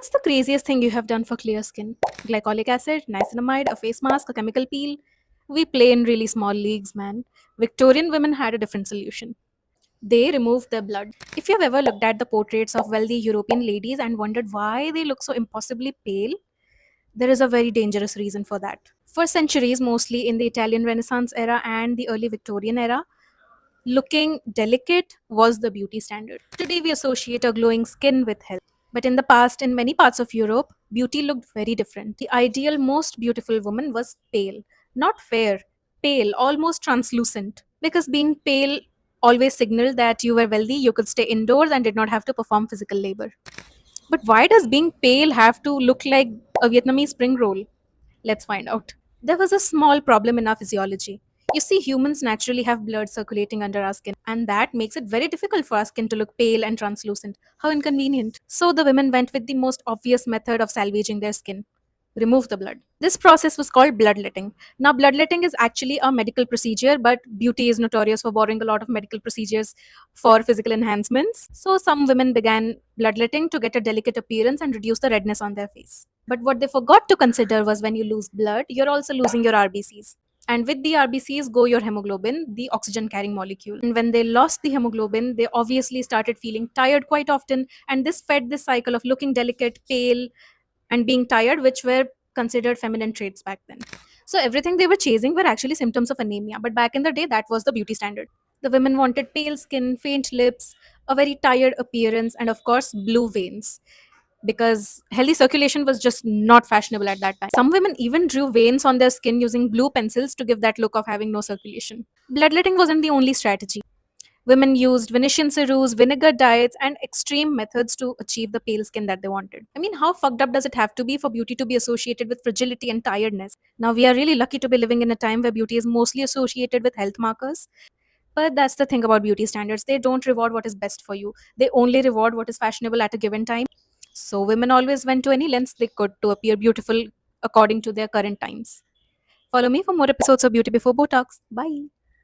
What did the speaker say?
What's the craziest thing you have done for clear skin? Glycolic acid, niacinamide, a face mask, a chemical peel? We play in really small leagues, man. Victorian women had a different solution. They removed their blood. If you've ever looked at the portraits of wealthy European ladies and wondered why they look so impossibly pale, there is a very dangerous reason for that. For centuries, mostly in the Italian Renaissance era and the early Victorian era, looking delicate was the beauty standard. Today, we associate a glowing skin with health. But in the past, in many parts of Europe, beauty looked very different. The ideal, most beautiful woman was pale, not fair, pale, almost translucent. Because being pale always signaled that you were wealthy, you could stay indoors, and did not have to perform physical labor. But why does being pale have to look like a Vietnamese spring roll? Let's find out. There was a small problem in our physiology. You see, humans naturally have blood circulating under our skin, and that makes it very difficult for our skin to look pale and translucent. How inconvenient. So the women went with the most obvious method of salvaging their skin: remove the blood. This process was called bloodletting. Now, bloodletting is actually a medical procedure, but beauty is notorious for borrowing a lot of medical procedures for physical enhancements. So, some women began bloodletting to get a delicate appearance and reduce the redness on their face. But what they forgot to consider was when you lose blood, you're also losing your RBCs. And with the RBCs go your hemoglobin, the oxygen carrying molecule. And when they lost the hemoglobin, they obviously started feeling tired quite often. And this fed this cycle of looking delicate, pale, and being tired, which were considered feminine traits back then. So everything they were chasing were actually symptoms of anemia. But back in the day, that was the beauty standard. The women wanted pale skin, faint lips, a very tired appearance, and of course, blue veins. Because healthy circulation was just not fashionable at that time. Some women even drew veins on their skin using blue pencils to give that look of having no circulation. Bloodletting wasn't the only strategy. Women used Venetian cerus, vinegar diets, and extreme methods to achieve the pale skin that they wanted. I mean, how fucked up does it have to be for beauty to be associated with fragility and tiredness? Now, we are really lucky to be living in a time where beauty is mostly associated with health markers. But that's the thing about beauty standards. They don't reward what is best for you, they only reward what is fashionable at a given time. So, women always went to any lengths they could to appear beautiful according to their current times. Follow me for more episodes of Beauty Before Botox. Bye.